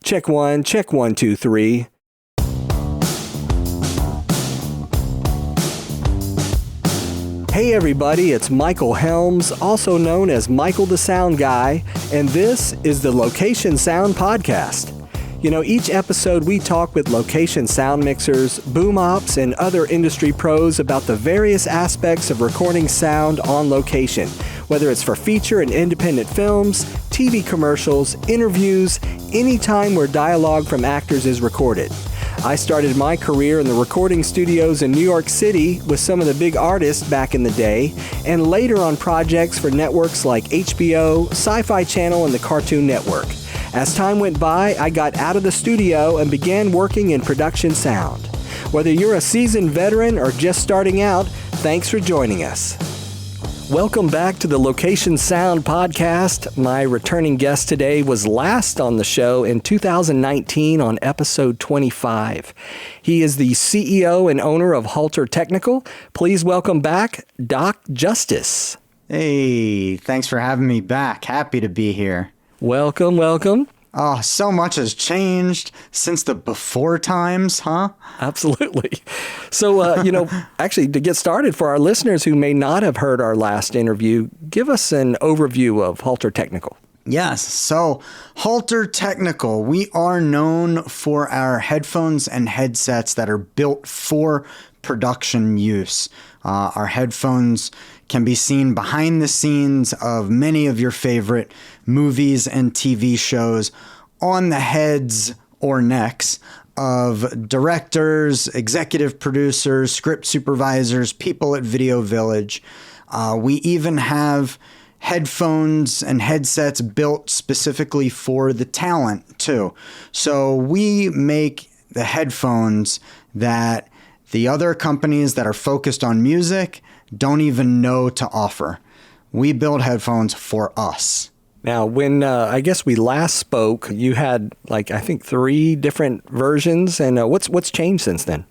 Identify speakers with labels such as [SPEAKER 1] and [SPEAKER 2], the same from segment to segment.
[SPEAKER 1] Check one, two, three. Hey everybody, it's Michael Helms, also known as Michael the Sound Guy, and this is the Location Sound Podcast. You know, each episode we talk with location sound mixers, boom ops, and other industry pros about the various aspects of recording sound on location, whether it's for feature and independent films, TV commercials, interviews, any time where dialogue from actors is recorded. I started my career in the recording studios in New York City with some of the big artists back in the day, and later on projects for networks like HBO, Sci-Fi Channel, and the Cartoon Network. As time went by, I got out of the studio and began working in production sound. Whether you're a seasoned veteran or just starting out, thanks for joining us. Welcome back to the Location Sound Podcast. My returning guest today was last on the show in 2019 on episode 25. He is the CEO and owner of Halter Technical. Please welcome back Doc Justice.
[SPEAKER 2] Hey, thanks for having me back. Happy to be here.
[SPEAKER 1] Welcome.
[SPEAKER 2] Oh, so much has changed since the before times, huh?
[SPEAKER 1] Absolutely. So, actually, to get started, for our listeners who may not have heard our last interview, give us an overview of Halter Technical.
[SPEAKER 2] Yes. So, Halter Technical, we are known for our headphones and headsets that are built for production use. Our headphones can be seen behind the scenes of many of your favorite movies and TV shows on the heads or necks of directors, executive producers, script supervisors, people at Video Village. We even have headphones and headsets built specifically for the talent too. So we make the headphones that the other companies that are focused on music don't even know to offer. We build headphones for us.
[SPEAKER 1] Now, when I guess we last spoke, you had I think 3 different versions, and what's changed since then?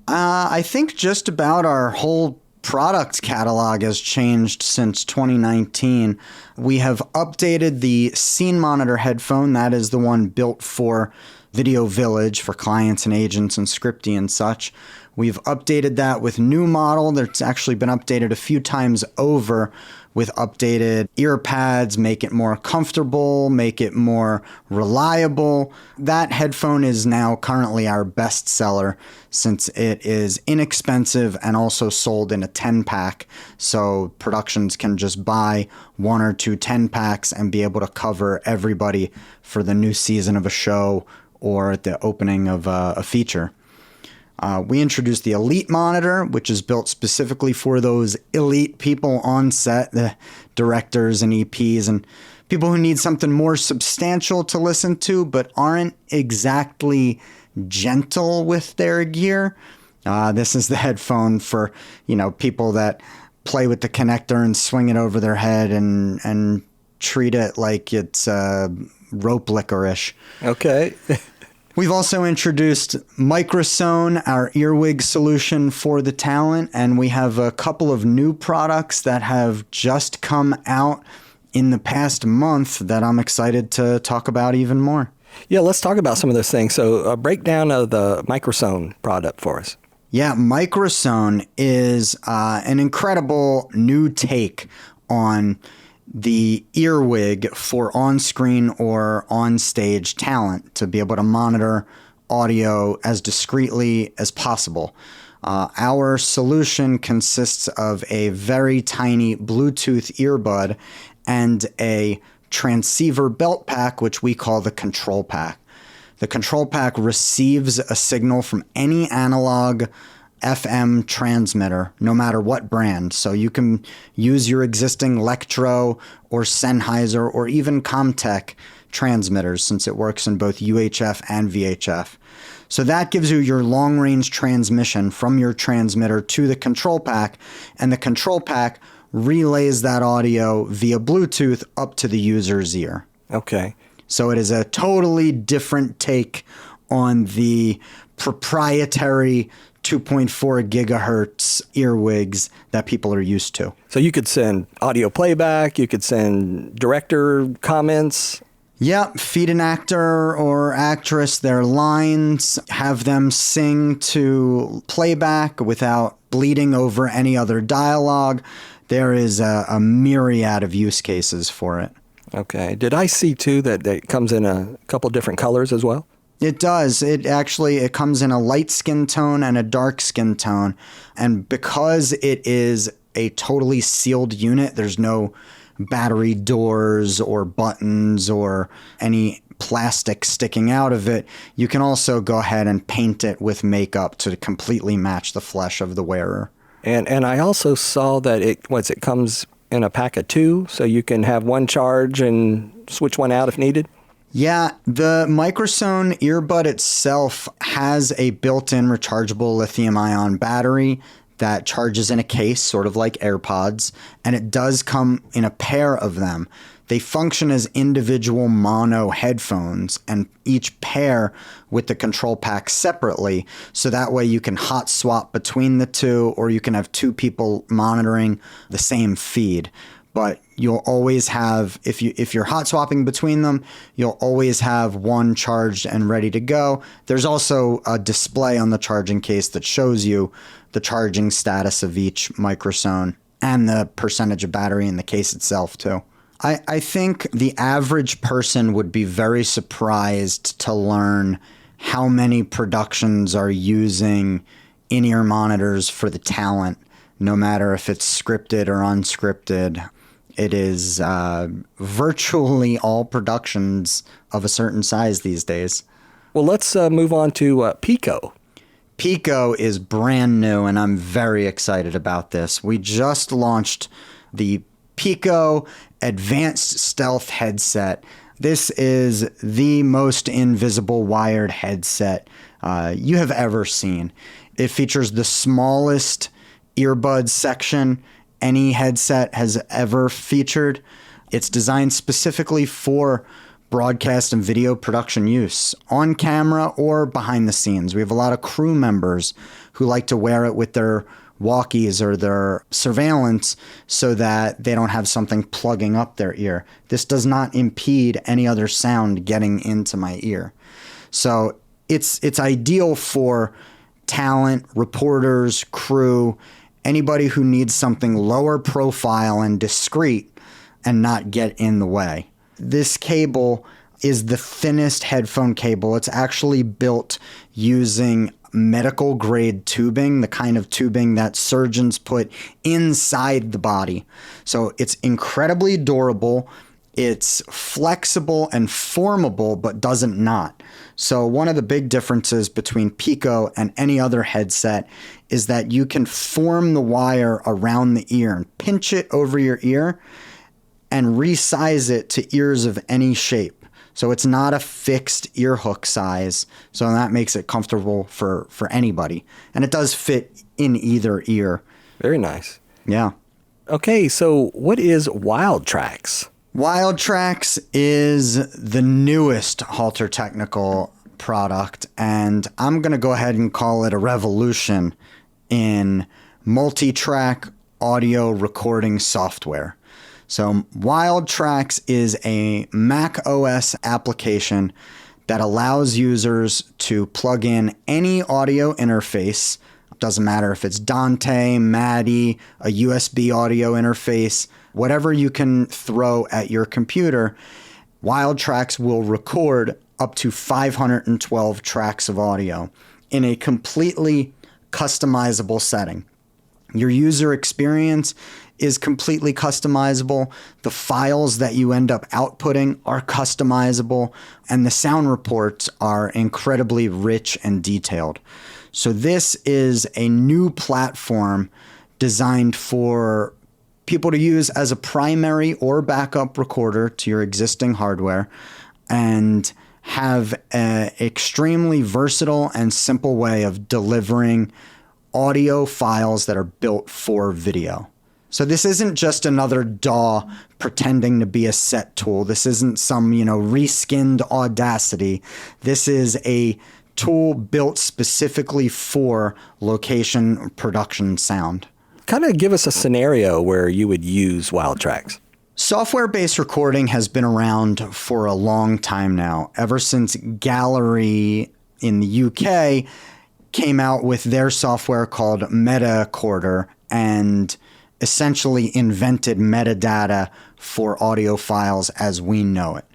[SPEAKER 2] I think just about our whole product catalog has changed since 2019. We have updated the Scene Monitor headphone. That is the one built for Video Village for clients and agents and Scripty and such. We've updated that with new model that's actually been updated a few times over with updated ear pads, make it more comfortable, make it more reliable. That headphone is now currently our best seller since it is inexpensive and also sold in a 10-pack. So productions can just buy 1 or 2 10-packs and be able to cover everybody for the new season of a show or at the opening of a feature. We introduced the Elite Monitor, which is built specifically for those elite people on set, the directors and EPs, and people who need something more substantial to listen to, but aren't exactly gentle with their gear. This is the headphone for, people that play with the connector and swing it over their head and treat it like it's rope licorice.
[SPEAKER 1] Okay.
[SPEAKER 2] We've also introduced Microsone, our earwig solution for the talent, and we have a couple of new products that have just come out in the past month that I'm excited to talk about even more.
[SPEAKER 1] Yeah, let's talk about some of those things. So a breakdown of the Microsone product for us.
[SPEAKER 2] Yeah, Microsone is an incredible new take on the earwig for on-screen or on-stage talent to be able to monitor audio as discreetly as possible. Our solution consists of a very tiny Bluetooth earbud and a transceiver belt pack, which we call the control pack. The control pack receives a signal from any analog FM transmitter, no matter what brand. So you can use your existing Lectro or Sennheiser or even Comtech transmitters, since it works in both UHF and VHF. So that gives you your long-range transmission from your transmitter to the control pack, and the control pack relays that audio via Bluetooth up to the user's ear.
[SPEAKER 1] Okay.
[SPEAKER 2] So it is a totally different take on the proprietary 2.4 gigahertz earwigs that people are used to.
[SPEAKER 1] So you could send audio playback, you could send director comments.
[SPEAKER 2] Yep, feed an actor or actress their lines, have them sing to playback without bleeding over any other dialogue. There is a myriad of use cases for it.
[SPEAKER 1] Okay. Did I see, too, that it comes in a couple different colors as well?
[SPEAKER 2] It does. It comes in a light skin tone and a dark skin tone. And because it is a totally sealed unit, there's no battery doors or buttons or any plastic sticking out of it. You can also go ahead and paint it with makeup to completely match the flesh of the wearer. And
[SPEAKER 1] I also saw that it comes in a pack of 2, so you can have one charge and switch one out if needed?
[SPEAKER 2] Yeah, the Microsone earbud itself has a built-in rechargeable lithium-ion battery that charges in a case, sort of like AirPods, and it does come in a pair of them. They function as individual mono headphones, and each pair with the control pack separately, so that way you can hot swap between the two, or you can have 2 people monitoring the same feed. But you'll always have, if you're hot swapping between them, you'll always have one charged and ready to go. There's also a display on the charging case that shows you the charging status of each Microsone and the percentage of battery in the case itself too. I think the average person would be very surprised to learn how many productions are using in-ear monitors for the talent, no matter if it's scripted or unscripted. It is virtually all productions of a certain size these days.
[SPEAKER 1] Well, let's move on to Pico.
[SPEAKER 2] Pico is brand new, and I'm very excited about this. We just launched the Pico Advanced Stealth Headset. This is the most invisible wired headset you have ever seen. It features the smallest earbud section any headset has ever featured. It's designed specifically for broadcast and video production use, on camera or behind the scenes. We have a lot of crew members who like to wear it with their walkies or their surveillance so that they don't have something plugging up their ear. This does not impede any other sound getting into my ear. So it's ideal for talent, reporters, crew, anybody who needs something lower profile and discreet and not get in the way. This cable is the thinnest headphone cable. It's actually built using medical grade tubing, the kind of tubing that surgeons put inside the body. So it's incredibly durable. It's flexible and formable, but doesn't knot. So one of the big differences between Pico and any other headset is that you can form the wire around the ear and pinch it over your ear and resize it to ears of any shape. So it's not a fixed ear hook size. So that makes it comfortable for anybody. And it does fit in either ear.
[SPEAKER 1] Very nice.
[SPEAKER 2] Yeah.
[SPEAKER 1] Okay, so what is Wild Tracks?
[SPEAKER 2] Wild Tracks is the newest Halter Technical product, and I'm going to go ahead and call it a revolution in multi-track audio recording software. So Wild Tracks is a Mac OS application that allows users to plug in any audio interface. Doesn't matter if it's Dante, MADI, a USB audio interface, whatever you can throw at your computer. Wild Tracks will record up to 512 tracks of audio in a completely customizable setting. Your user experience is completely customizable. The files that you end up outputting are customizable, and the sound reports are incredibly rich and detailed. So this is a new platform designed for people to use as a primary or backup recorder to your existing hardware, and have an extremely versatile and simple way of delivering audio files that are built for video. So this isn't just another DAW pretending to be a set tool. This isn't some, reskinned Audacity. This is a tool built specifically for location production sound.
[SPEAKER 1] Kind of give us a scenario where you would use Wild Tracks.
[SPEAKER 2] Software-based recording has been around for a long time now, ever since Gallery in the UK came out with their software called Metacorder and essentially invented metadata for audio files as we know it.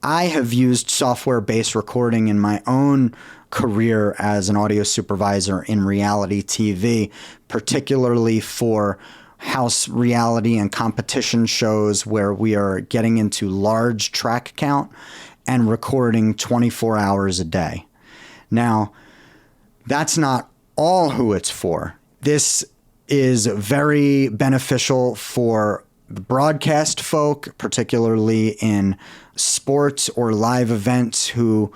[SPEAKER 2] I have used software-based recording in my own career as an audio supervisor in reality TV, particularly for house reality and competition shows where we are getting into large track count and recording 24 hours a day. Now, that's not all who it's for. This is very beneficial for the broadcast folk, particularly in sports or live events, who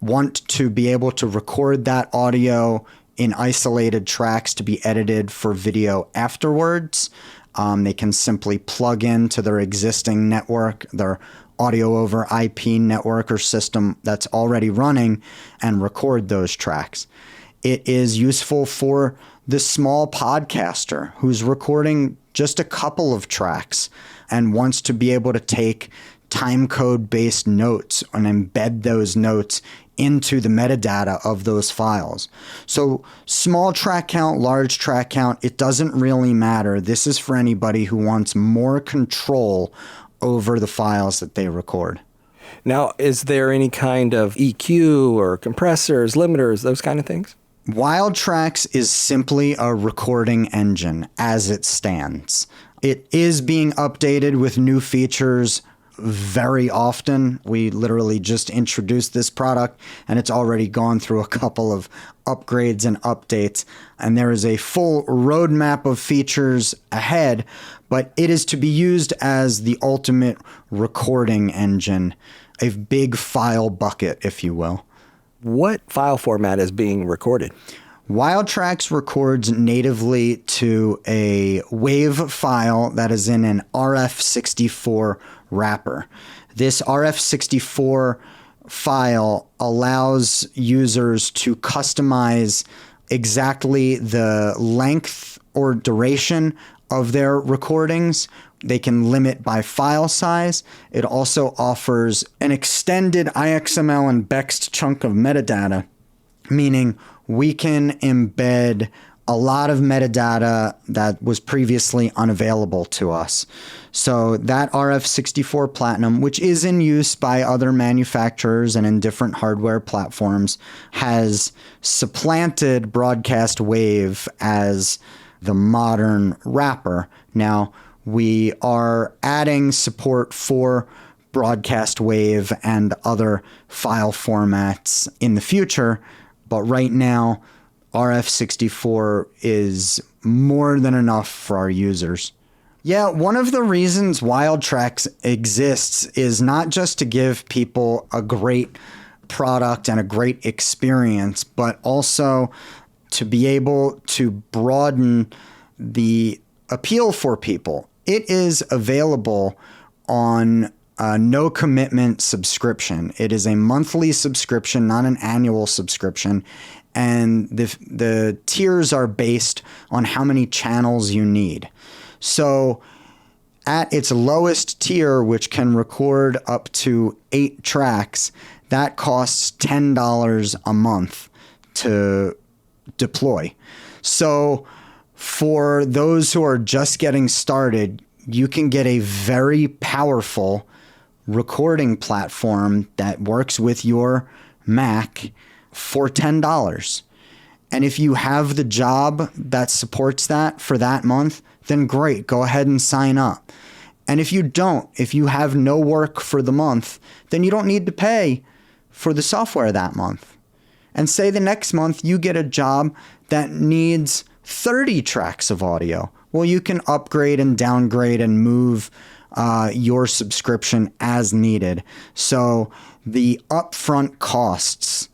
[SPEAKER 2] want to be able to record that audio in isolated tracks to be edited for video afterwards. They can simply plug into their existing network, their audio over IP network or system that's already running, and record those tracks. It is useful for the small podcaster who's recording just a couple of tracks and wants to be able to take time code based notes and embed those notes into the metadata of those files. So small track count, large track count, it doesn't really matter. This is for anybody who wants more control over the files that they record.
[SPEAKER 1] Now, is there any kind of EQ or compressors, limiters, those kind of things?
[SPEAKER 2] Wild Tracks is simply a recording engine as it stands. It is being updated with new features very often. We literally just introduced this product and it's already gone through a couple of upgrades and updates, and there is a full roadmap of features ahead, but it is to be used as the ultimate recording engine, a big file bucket, if you will.
[SPEAKER 1] What file format is being recorded?
[SPEAKER 2] Wild Tracks records natively to a WAV file that is in an RF64 wrapper. This RF64 file allows users to customize exactly the length or duration of their recordings. They can limit by file size. It also offers an extended IXML and BEXT chunk of metadata, meaning we can embed a lot of metadata that was previously unavailable to us. So that RF64 Platinum, which is in use by other manufacturers and in different hardware platforms, has supplanted Broadcast Wave as the modern wrapper. Now, we are adding support for Broadcast Wave and other file formats in the future, but right now, RF64 is more than enough for our users. Yeah, one of the reasons Wild Tracks exists is not just to give people a great product and a great experience, but also to be able to broaden the appeal for people. It is available on a no commitment subscription. It is a monthly subscription, not an annual subscription. And the tiers are based on how many channels you need. So at its lowest tier, which can record up to 8 tracks, that costs $10 a month to deploy. So for those who are just getting started, you can get a very powerful recording platform that works with your Mac for $10. And if you have the job that supports that for that month, then great, go ahead and sign up. And if you don't, if you have no work for the month, then you don't need to pay for the software that month. And say the next month you get a job that needs 30 tracks of audio. Well, you can upgrade and downgrade and move your subscription as needed. So the upfront costs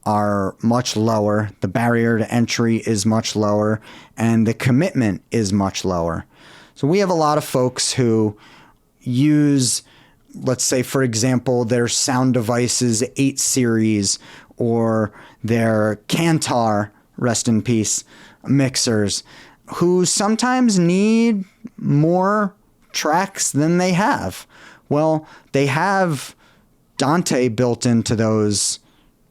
[SPEAKER 2] are much lower, the barrier to entry is much lower, and the commitment is much lower. So we have a lot of folks who use, let's say, for example, their Sound Devices 8 series or their Kantar, rest in peace, mixers, who sometimes need more tracks than they have. Well, they have Dante built into those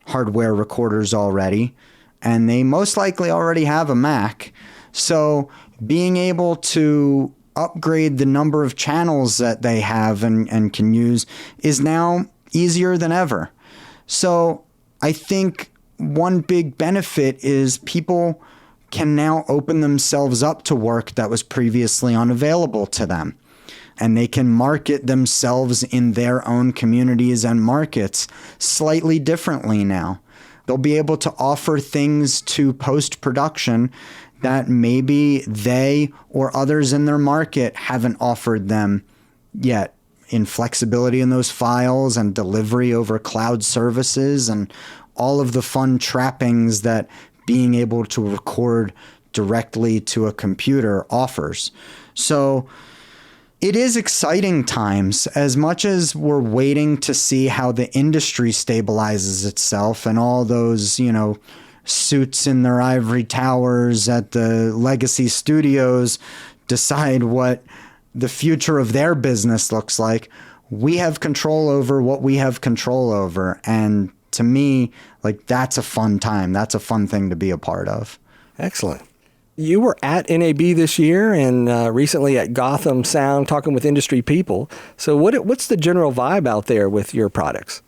[SPEAKER 2] hardware recorders already, and they most likely already have a Mac. So being able to upgrade the number of channels that they have and can use is now easier than ever. So I think one big benefit is people can now open themselves up to work that was previously unavailable to them. And they can market themselves in their own communities and markets slightly differently now. They'll be able to offer things to post-production that maybe they or others in their market haven't offered them yet, in flexibility in those files and delivery over cloud services and all of the fun trappings that being able to record directly to a computer offers. So it is exciting times. As much as we're waiting to see how the industry stabilizes itself and all those, suits in their ivory towers at the legacy studios decide what the future of their business looks like, we have control over what we have control over. And to me, that's a fun time. That's a fun thing to be a part of.
[SPEAKER 1] Excellent. You were at NAB this year and recently at Gotham Sound talking with industry people. So what's the general vibe out there with your products?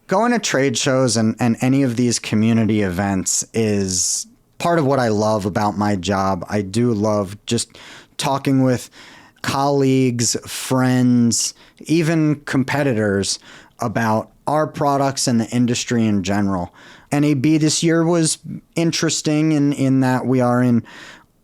[SPEAKER 2] Going to trade shows and any of these community events is part of what I love about my job. I do love just talking with colleagues, friends, even competitors about our products and the industry in general. NAB this year was interesting in that we are in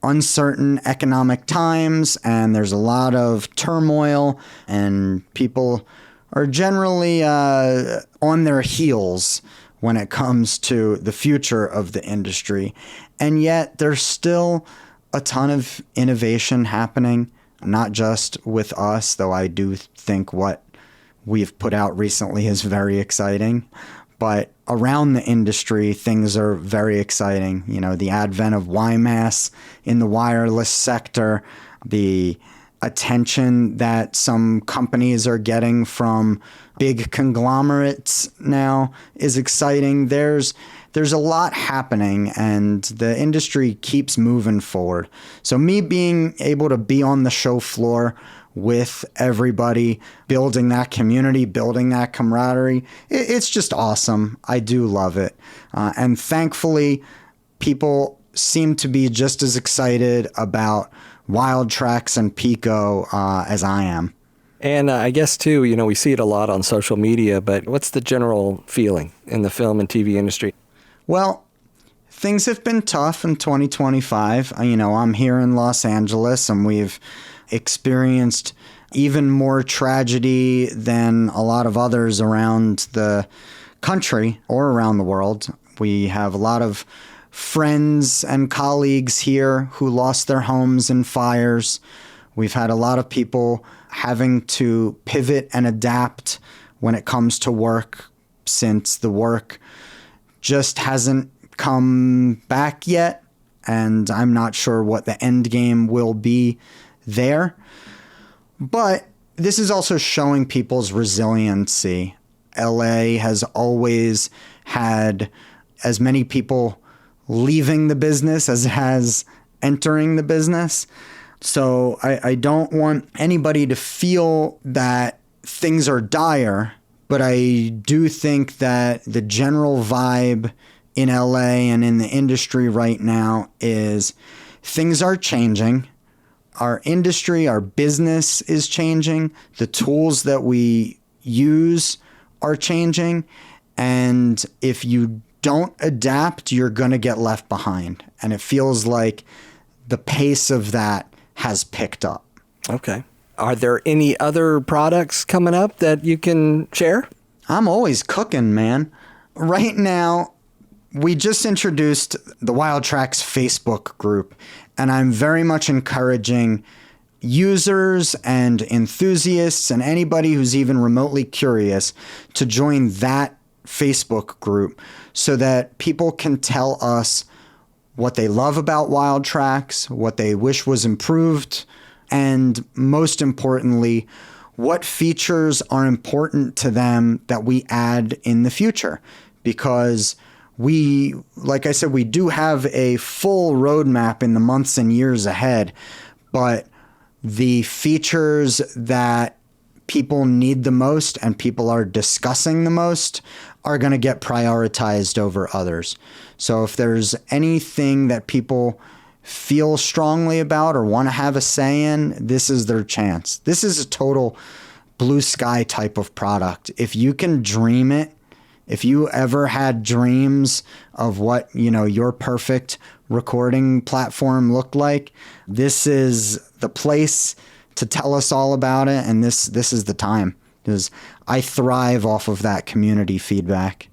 [SPEAKER 2] uncertain economic times and there's a lot of turmoil and people are generally on their heels when it comes to the future of the industry. And yet there's still a ton of innovation happening, not just with us, though I do think what we've put out recently is very exciting. But around the industry, things are very exciting. The advent of WiMAS in the wireless sector, the attention that some companies are getting from big conglomerates now is exciting. There's a lot happening and the industry keeps moving forward. So me being able to be on the show floor with everybody, building that community, building that camaraderie, it's just awesome. I do love it. And thankfully, people seem to be just as excited about Wild Tracks and Pico as I am.
[SPEAKER 1] And I guess, too, we see it a lot on social media, but what's the general feeling in the film and TV industry?
[SPEAKER 2] Well, things have been tough in 2025. I'm here in Los Angeles, and we've experienced even more tragedy than a lot of others around the country or around the world. We have a lot of friends and colleagues here who lost their homes in fires. We've had a lot of people having to pivot and adapt when it comes to work, since the work just hasn't come back yet, and I'm not sure what the end game will be there. But this is also showing people's resiliency. LA has always had as many people leaving the business as it has entering the business. So I don't want anybody to feel that things are dire, but I do think that the general vibe in LA and in the industry right now is things are changing. Our industry, our business is changing. The tools that we use are changing. And if you don't adapt, you're going to get left behind. And it feels like the pace of that has picked up.
[SPEAKER 1] Okay. Are there any other products coming up that you can share?
[SPEAKER 2] I'm always cooking, man. Right now, we just introduced the Wild Tracks Facebook group, and I'm very much encouraging users and enthusiasts and anybody who's even remotely curious to join that Facebook group so that people can tell us what they love about Wild Tracks, what they wish was improved and most importantly, what features are important to them that we add in the future. Because we, like I said, we do have a full roadmap in the months and years ahead, but the features that people need the most and people are discussing the most are going to get prioritized over others. So if there's anything that people feel strongly about or want to have a say in, this is their chance. This is a total blue sky type of product. If you can dream it, if you ever had dreams of what, your perfect recording platform looked like, this is the place to tell us all about it. And this is the time, because I thrive off of that community feedback.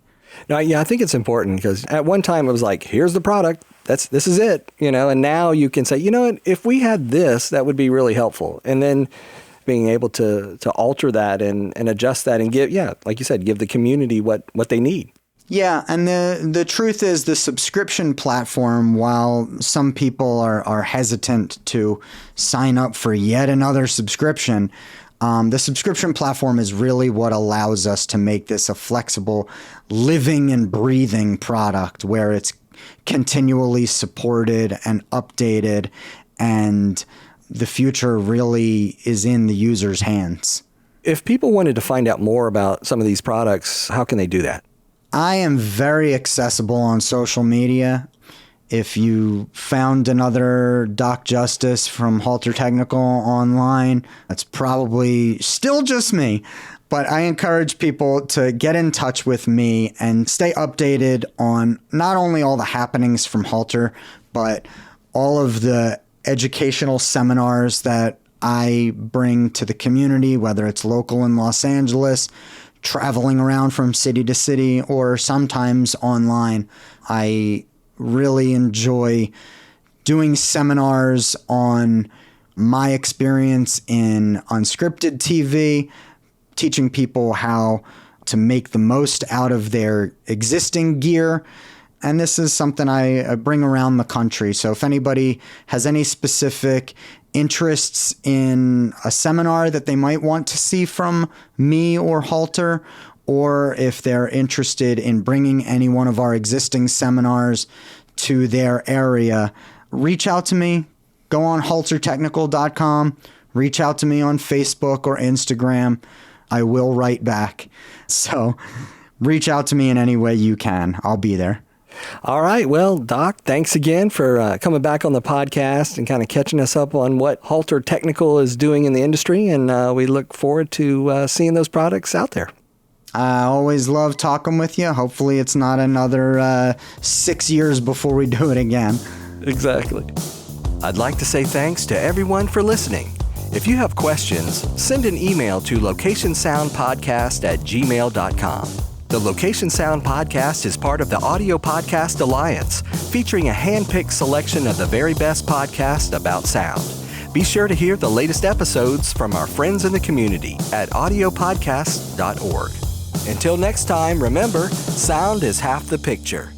[SPEAKER 1] Now, yeah, I think it's important because at one time it was like, here's the product. This is it, and now you can say, what, if we had this, that would be really helpful. And then being able to alter that and adjust that and give, like you said, give the community what they need.
[SPEAKER 2] Yeah, and the truth is the subscription platform, while some people are hesitant to sign up for yet another subscription, the subscription platform is really what allows us to make this a flexible, living and breathing product where it's continually supported and updated, and the future really is in the user's hands.
[SPEAKER 1] If people wanted to find out more about some of these products, how can they do that?
[SPEAKER 2] I am very accessible on social media. If you found another Doc Justice from Halter Technical online, that's probably still just me. But I encourage people to get in touch with me and stay updated on not only all the happenings from Halter, but all of the educational seminars that I bring to the community, whether it's local in Los Angeles, traveling around from city to city, or sometimes online. I really enjoy doing seminars on my experience in unscripted TV, teaching people how to make the most out of their existing gear. And this is something I bring around the country. So if anybody has any specific interests in a seminar that they might want to see from me or Halter, or if they're interested in bringing any one of our existing seminars to their area, reach out to me. Go on haltertechnical.com. Reach out to me on Facebook or Instagram. I will write back. So reach out to me in any way you can. I'll be there.
[SPEAKER 1] All right. Well, Doc, thanks again for coming back on the podcast and kind of catching us up on what Halter Technical is doing in the industry. And we look forward to seeing those products out there.
[SPEAKER 2] I always love talking with you. Hopefully it's not another 6 years before we do it again.
[SPEAKER 1] Exactly. I'd like to say thanks to everyone for listening. If you have questions, send an email to locationsoundpodcast@gmail.com. The Location Sound Podcast is part of the Audio Podcast Alliance, featuring a hand-picked selection of the very best podcasts about sound. Be sure to hear the latest episodes from our friends in the community at audiopodcast.org. Until next time, remember, sound is half the picture.